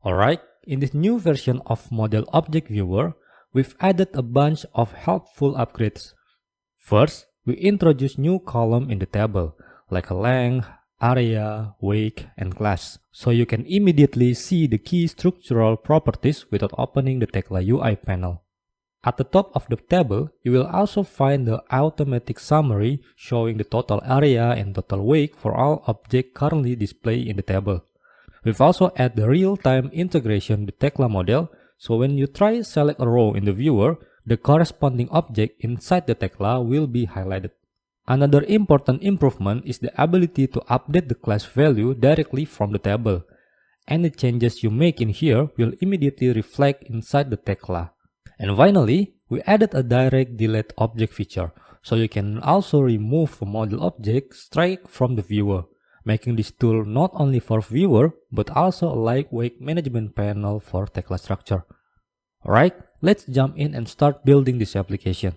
Alright, in this new version of Model Object Viewer, we've added a bunch of helpful upgrades. First, we introduce new column in the table, like a length, area, weight, and class, so you can immediately see the key structural properties without opening the Tekla UI panel. At the top of the table, you will also find the automatic summary showing the total area and total weight for all objects currently displayed in the table. We've also added the real-time integration with Tekla model, so when you try select a row in the viewer, the corresponding object inside the Tekla will be highlighted. Another important improvement is the ability to update the class value directly from the table. Any changes you make in here will immediately reflect inside the Tekla. And finally, we added a direct delete object feature, so you can also remove a model object straight from the viewer, making this tool not only for viewer, but also a lightweight management panel for Tekla Structure. Alright, let's jump in and start building this application.